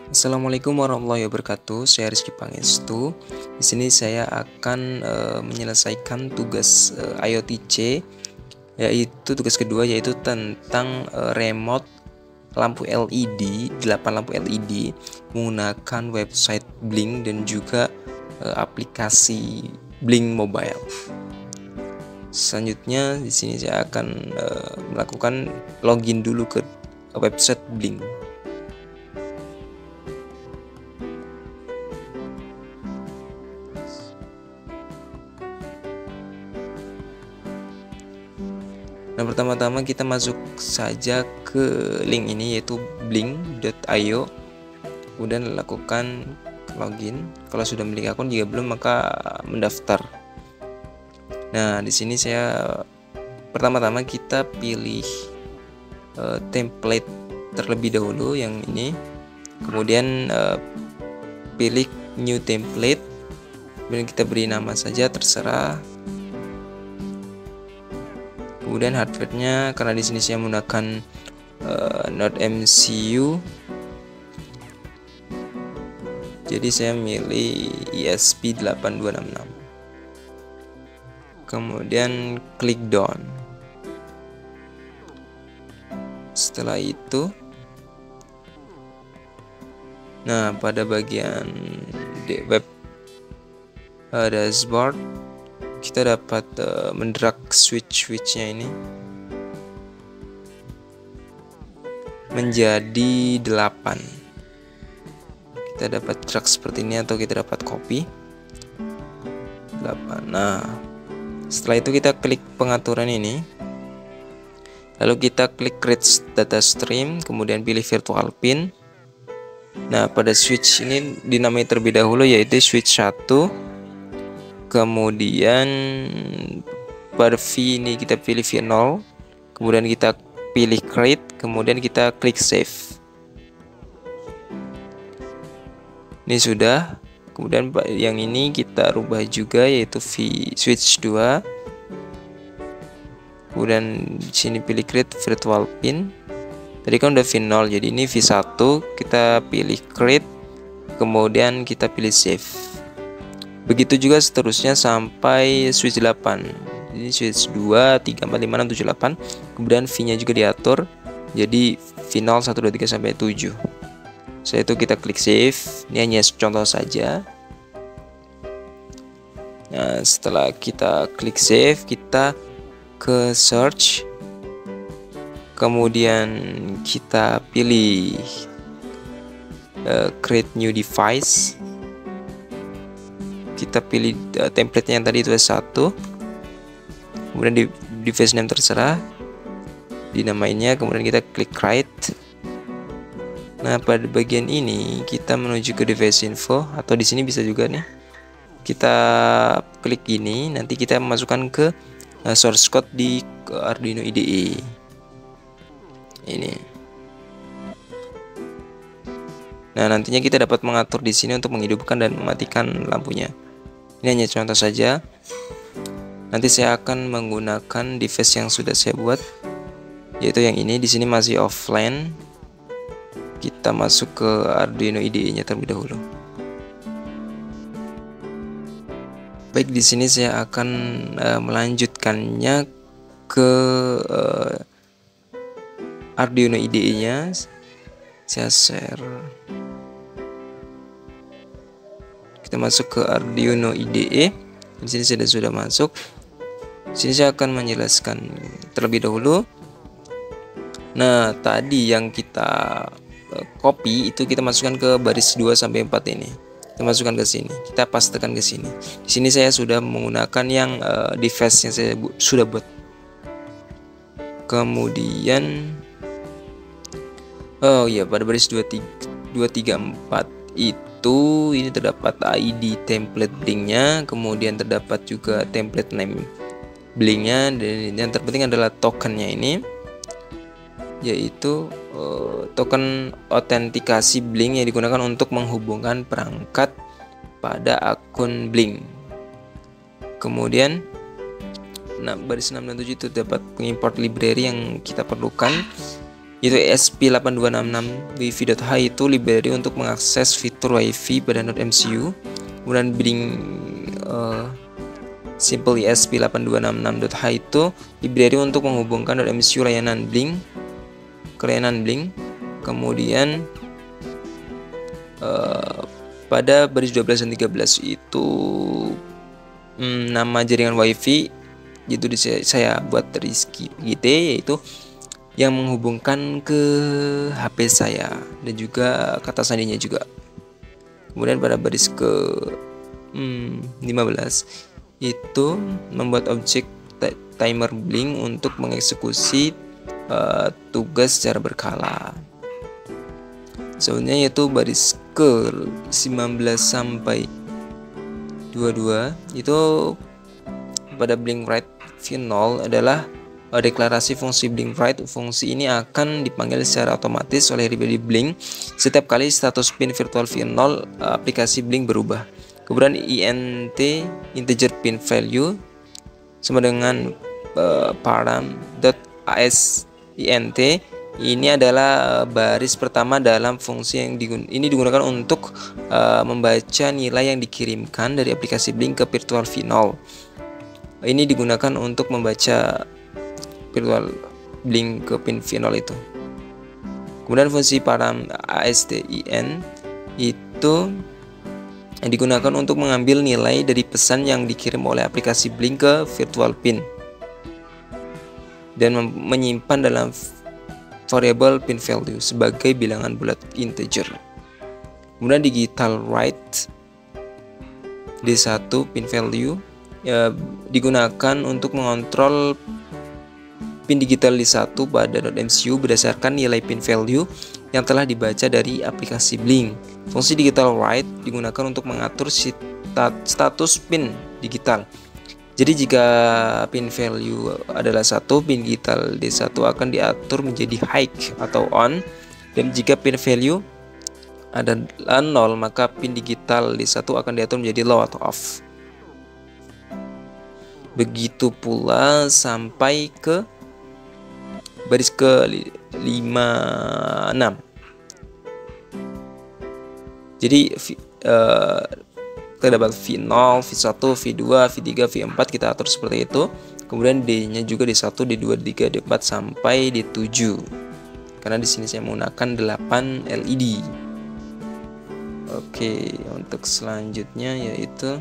Assalamualaikum warahmatullahi wabarakatuh. Saya Rizky Pangestu. Di sini saya akan menyelesaikan tugas IoTC, yaitu tugas kedua, yaitu tentang remote lampu LED, 8 lampu LED menggunakan website Blink dan juga aplikasi Blink Mobile. Selanjutnya di sini saya akan melakukan login dulu ke website Blink. Nah, pertama-tama kita masuk saja ke link ini, yaitu blink.io. Kemudian lakukan login. Kalau sudah memiliki akun, jika belum maka mendaftar. Nah, di sini saya pertama-tama kita pilih template terlebih dahulu yang ini. Kemudian pilih new template. Kemudian kita beri nama saja, terserah. Kemudian hardware-nya, karena di sini saya menggunakan Node MCU, jadi saya milih ESP8266. Kemudian klik done. Setelah itu, nah pada bagian web dashboard kita dapat mendrag switch-nya ini menjadi 8. Kita dapat drag seperti ini atau kita dapat copy 8. Nah, setelah itu kita klik pengaturan ini, lalu kita klik create data stream, kemudian pilih virtual pin. Nah, pada switch ini dinamai terlebih dahulu, yaitu switch 1. Kemudian pada V ini kita pilih V0, kemudian kita pilih create, kemudian kita klik save. Ini sudah. Kemudian yang ini kita rubah juga, yaitu V switch 2. Kemudian di sini pilih create virtual pin. Tadi kan udah V0, jadi ini V1, kita pilih create, kemudian kita pilih save. Begitu juga seterusnya sampai switch 8. Ini switch 2, 3, 4, 5, 6, 7, 8. Kemudian V-nya juga diatur. Jadi V0, 1, 2, 3 sampai 7. Setelah itu kita klik save. Ini hanya contoh saja. Nah, setelah kita klik save, kita ke search. Kemudian kita pilih create new device. Kita pilih template yang tadi itu S1, kemudian di device name terserah, dinamainya, kemudian kita klik write. Nah, pada bagian ini kita menuju ke device info, atau di sini bisa juga nih kita klik ini, nanti kita masukkan ke source code di Arduino IDE ini. Nah, nantinya kita dapat mengatur di sini untuk menghidupkan dan mematikan lampunya. Ini hanya contoh saja. Nanti saya akan menggunakan device yang sudah saya buat, yaitu yang ini. Di sini masih offline. Kita masuk ke Arduino IDE-nya terlebih dahulu. Baik, di sini saya akan melanjutkannya ke Arduino IDE-nya. Saya share. Kita masuk ke Arduino IDE. Di sini saya sudah masuk. Di sini saya akan menjelaskan terlebih dahulu. Nah, tadi yang kita copy itu kita masukkan ke baris 2 sampai 4 ini. Kita masukkan ke sini. Kita pastekan ke sini. Di sini saya sudah menggunakan yang device yang saya sudah buat. Kemudian oh iya, pada baris 2, 3, 4 itu ini terdapat ID template Blink-nya, kemudian terdapat juga template name Blink-nya, dan yang terpenting adalah tokennya ini, yaitu token autentikasi Blink yang digunakan untuk menghubungkan perangkat pada akun Blink. Kemudian baris 6 dan 7 itu dapat mengimport library yang kita perlukan. Yaitu ESP8266 Wi-Fi.H itu library untuk mengakses fitur Wi-Fi pada Node MCU. Kemudian Blink Simple ESP8266.H itu library untuk menghubungkan Node MCU layanan Blink ke layanan Blink. Kemudian pada baris 12 dan 13 itu nama jaringan Wi-Fi itu saya buat Rizky GT, yaitu yang menghubungkan ke HP saya dan juga kata sandinya juga. Kemudian pada baris ke 15 itu membuat objek timer Blink untuk mengeksekusi tugas secara berkala. Sebenarnya yaitu baris ke 19 sampai 22 itu pada Blink Write V0 adalah deklarasi fungsi Blink Write. Fungsi ini akan dipanggil secara otomatis oleh library Blink setiap kali status pin virtual V0 aplikasi Blink berubah. Kemudian int integer pin value sama dengan param.asint ini adalah baris pertama dalam fungsi yang digunakan untuk membaca nilai yang dikirimkan dari aplikasi Blink ke virtual V0. Ini digunakan untuk membaca virtual Blink ke pin V0 itu. Kemudian fungsi param astin itu digunakan untuk mengambil nilai dari pesan yang dikirim oleh aplikasi Blink ke virtual pin dan menyimpan dalam variable pin value sebagai bilangan bulat integer. Kemudian digital write D1 pin value digunakan untuk mengontrol pin digital D1 pada Node MCU berdasarkan nilai pin value yang telah dibaca dari aplikasi Blink. Fungsi digital write digunakan untuk mengatur status pin digital. Jadi jika pin value adalah 1, pin digital D1 akan diatur menjadi high atau on, dan jika pin value adalah 0 maka pin digital D1 akan diatur menjadi low atau off. Begitu pula sampai ke baris ke 56. Jadi terdapat V0, V1, V2, V3, V4 kita atur seperti itu. Kemudian D-nya juga D1, D2, D3, D4 sampai D7. Karena di sini saya menggunakan 8 LED. Oke, untuk selanjutnya yaitu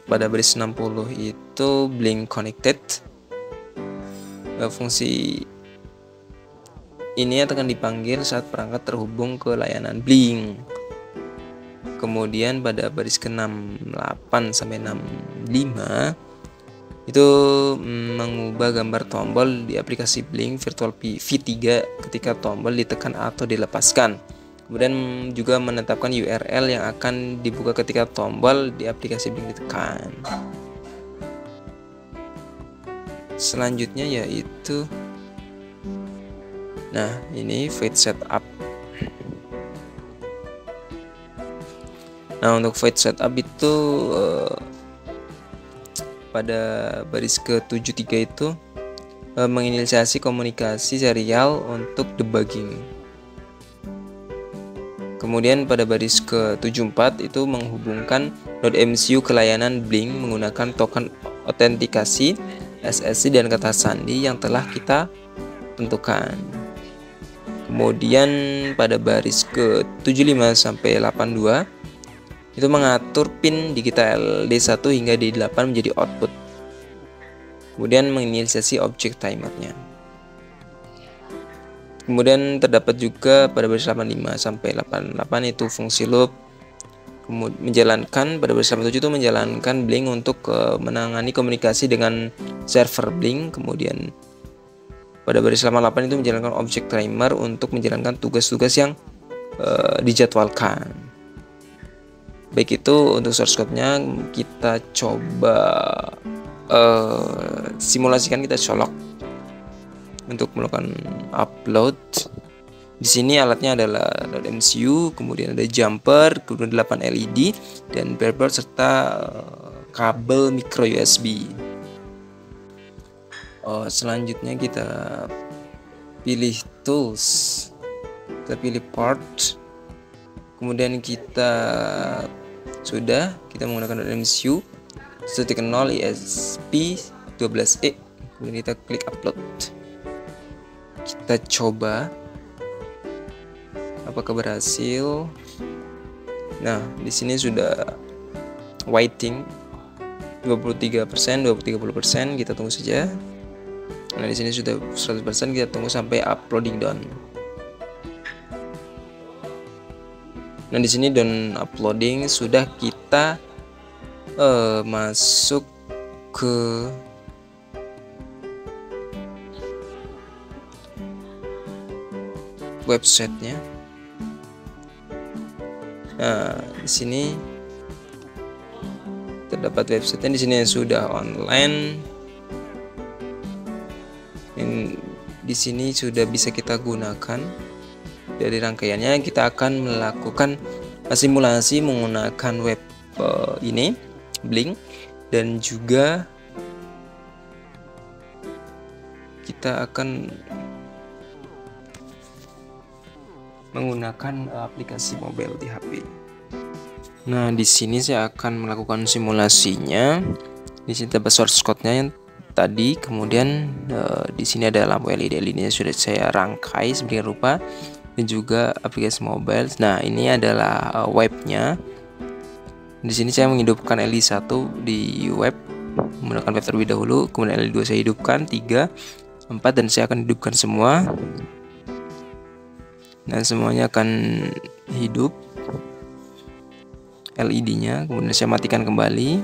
pada baris 60 itu Blink Connected. Fungsi ini akan dipanggil saat perangkat terhubung ke layanan Blink. Kemudian pada baris ke-68 sampai 65 itu mengubah gambar tombol di aplikasi Blink Virtual V3 ketika tombol ditekan atau dilepaskan. Kemudian juga menetapkan URL yang akan dibuka ketika tombol di aplikasi Blink ditekan. Selanjutnya yaitu ini void setup. Untuk void setup itu pada baris ke-73 itu menginisiasi komunikasi serial untuk debugging. Kemudian pada baris ke-74 itu menghubungkan Node MCU ke layanan Blink menggunakan token autentikasi, SSC dan kata sandi yang telah kita tentukan. Kemudian pada baris ke-75 sampai 82 itu mengatur pin digital D1 hingga D8 menjadi output. Kemudian menginisiasi objek timernya. Kemudian terdapat juga pada baris 85 sampai 88 itu fungsi loop. Kemudian menjalankan pada baris 87 itu menjalankan Blink untuk menangani komunikasi dengan server Blink. Kemudian pada baris 88 itu menjalankan objek timer untuk menjalankan tugas-tugas yang dijadwalkan. Baik, itu untuk source code-nya kita coba simulasikan, kita colok untuk melakukan upload. Di sini alatnya adalah Node MCU, kemudian ada jumper, kemudian 8 LED dan breadboard serta kabel micro USB. Selanjutnya kita pilih tools, kita pilih part, kemudian kita menggunakan MCU 1.0 ESP12E, kemudian kita klik upload. Kita coba apakah berhasil. Nah, di sini sudah waiting 23%, 30%, kita tunggu saja. Nah, di sini sudah 100%, kita tunggu sampai uploading done. Nah, di sini done uploading, sudah kita masuk ke websitenya. Nah, di sini terdapat websitenya, di sini sudah online. Di sini sudah bisa kita gunakan. Dari rangkaiannya kita akan melakukan simulasi menggunakan web ini Blink, dan juga kita akan menggunakan aplikasi mobile di HP. Nah, di sini saya akan melakukan simulasinya. Di sini terdapat source code-nya yang tadi, kemudian di sini ada lampu LED-nya sudah saya rangkai sedemikian rupa, dan juga aplikasi mobile. Nah, ini adalah webnya. Di sini saya menghidupkan LED 1 di web, menggunakan web terlebih dahulu, kemudian LED 2 saya hidupkan, 3, 4, dan saya akan hidupkan semua. Nah, semuanya akan hidup LED-nya, kemudian saya matikan kembali,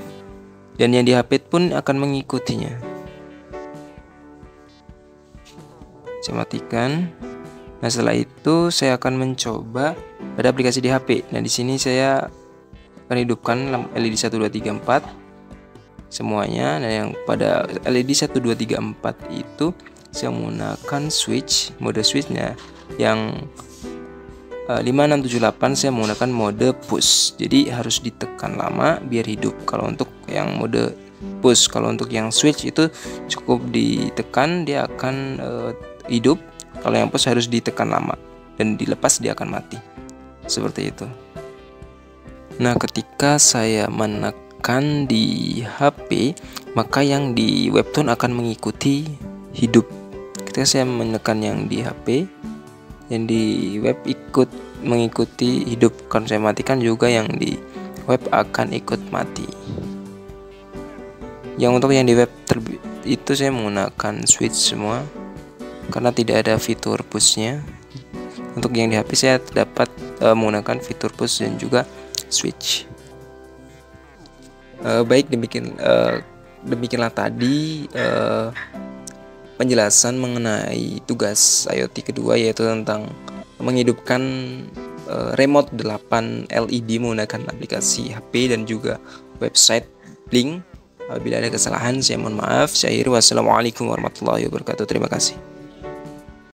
dan yang di HP pun akan mengikutinya. Saya matikan. Nah, setelah itu saya akan mencoba pada aplikasi di HP. Nah, di sini saya akan hidupkan LED 1, 2, 3, 4 semuanya. Nah, yang pada LED 1, 2, 3, 4 itu saya menggunakan switch, mode switchnya yang 5, 6, 7, 8 saya menggunakan mode push. Jadi harus ditekan lama biar hidup. Kalau untuk yang mode push, kalau untuk yang switch itu cukup ditekan dia akan hidup. Kalau yang push harus ditekan lama dan dilepas dia akan mati. Seperti itu. Nah, ketika saya menekan di HP, maka yang di webtoon akan mengikuti hidup. Ketika saya menekan yang di HP, yang di web ikut mengikuti hidup. Kalau saya matikan juga yang di web akan ikut mati. Yang untuk yang di web itu saya menggunakan switch semua karena tidak ada fitur pushnya. Untuk yang di HP saya dapat menggunakan fitur push dan juga switch. Baik, demikianlah tadi penjelasan mengenai tugas IoT kedua, yaitu tentang menghidupkan remote 8 LED menggunakan aplikasi HP dan juga website Blink. Apabila ada kesalahan saya mohon maaf. Wassalamualaikum warahmatullahi wabarakatuh. Terima kasih.